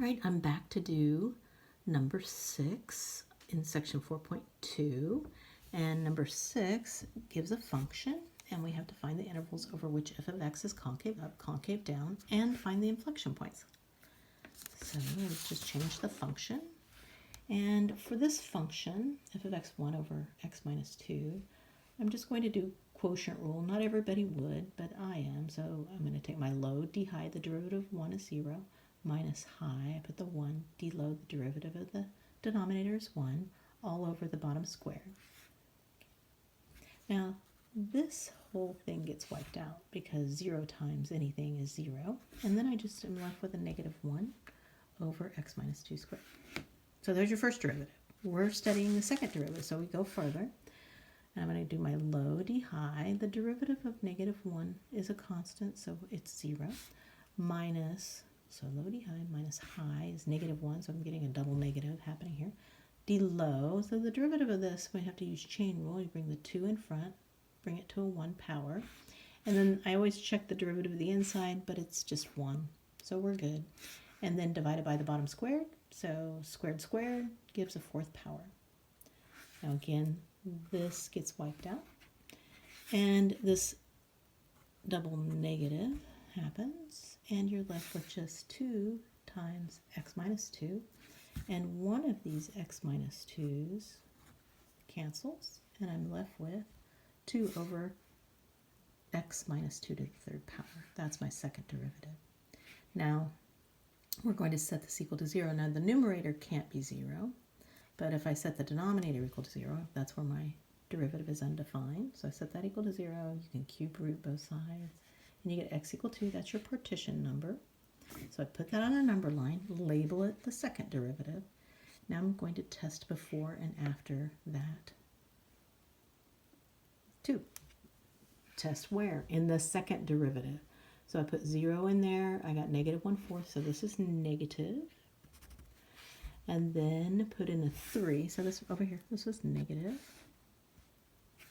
right, I'm back to do number 6 in section 4.2. And number 6 gives a function, and we have to find the intervals over which f of x is concave up, concave down, and find the inflection points. So let's just change the function. And for this function, f of x1 over x minus 2, I'm just going to do quotient rule. Not everybody would, but I am. So I'm going to take my load, d high, the derivative of 1 is 0, minus high, I put the 1, deload, the derivative of the denominator is 1, all over the bottom square. Now, this whole thing gets wiped out because 0 times anything is 0, and then I just am left with a negative 1 over x minus 2 squared. So there's your first derivative. We're studying the second derivative, so we go further. And I'm going to do my low d high. The derivative of negative 1 is a constant, so it's 0, minus, so low d high minus high is negative 1, so I'm getting a double negative happening here. D low, so the derivative of this, we have to use chain rule. You bring the 2 in front, bring it to a 1 power. And then I always check the derivative of the inside, but it's just 1, so we're good. And then divided by the bottom squared, so squared squared gives a 4th power. Now again, this gets wiped out, and this double negative happens, and you're left with just 2 times x minus 2, and one of these x minus 2's cancels, and I'm left with 2 over x minus 2 to the 3rd power. That's my second derivative. Now, we're going to set this equal to 0. Now, the numerator can't be 0, but if I set the denominator equal to 0, that's where my derivative is undefined. So I set that equal to 0. You can cube root both sides, and you get x equal to, that's your partition number. So I put that on a number line, label it the second derivative. Now I'm going to test before and after that 2. Test where? In the second derivative. So I put 0 in there, I got negative 1/4, so this is negative. And then put in a 3, so this over here, this is negative.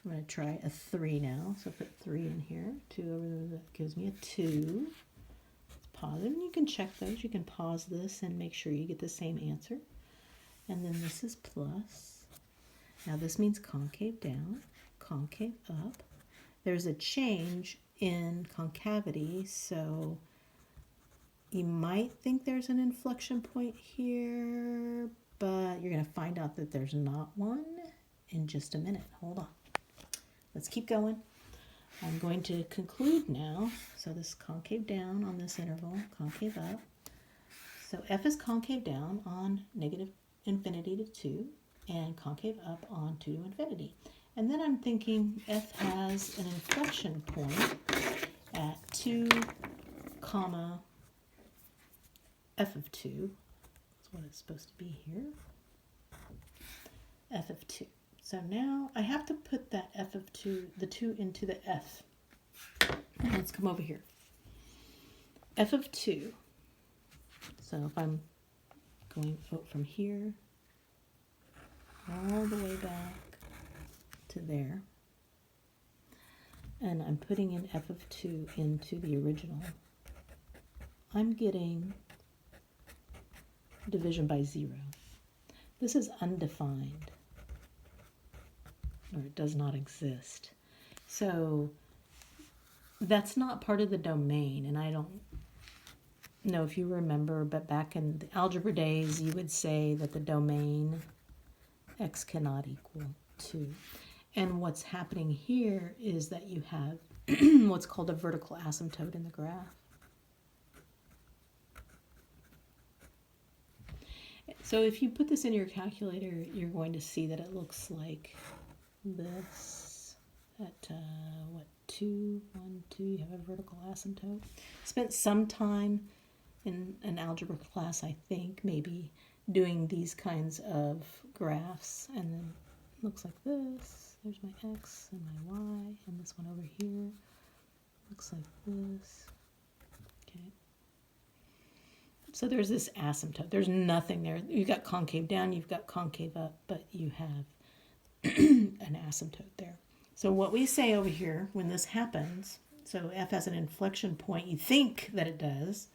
I'm going to try a 3 now, so put 3 in here, 2 over there, that gives me a 2. Pause it, and you can check those, you can pause this and make sure you get the same answer. And then this is plus. Now this means concave down, concave up. There's a change in concavity, so you might think there's an inflection point here, but you're going to find out that there's not one in just a minute. Hold on. Let's keep going. I'm going to conclude now. So this concave down on this interval, concave up. So f is concave down on negative infinity to 2 and concave up on 2 to infinity. And then I'm thinking f has an inflection point at 2, comma, f of 2. That's what it's supposed to be here. F of 2. So now I have to put that f of 2, the 2 into the f. Let's come over here. F of 2. So if I'm going out from here all the way back to there, and I'm putting in f of 2 into the original, I'm getting division by 0. This is undefined, or it does not exist. So that's not part of the domain, and I don't know if you remember, but back in the algebra days, you would say that the domain x cannot equal 2. And what's happening here is that you have what's called a vertical asymptote in the graph. So if you put this in your calculator, you're going to see that it looks like this. At, 2, 1, 2, you have a vertical asymptote. Spent some time in an algebra class, I think, maybe doing these kinds of graphs, and then it looks like this. There's my x and my y, and this one over here looks like this. Okay. So there's this asymptote. There's nothing there. You've got concave down, you've got concave up, but you have an asymptote there. So what we say over here when this happens, so f has an inflection point, you think that it does,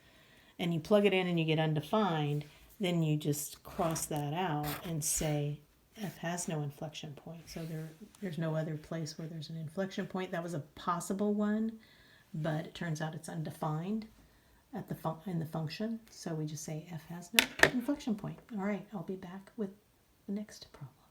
and you plug it in and you get undefined, then you just cross that out and say f has no inflection point. So there's no other place where there's an inflection point. That was a possible one, but it turns out it's undefined at in the function. So we just say f has no inflection point. All right, I'll be back with the next problem.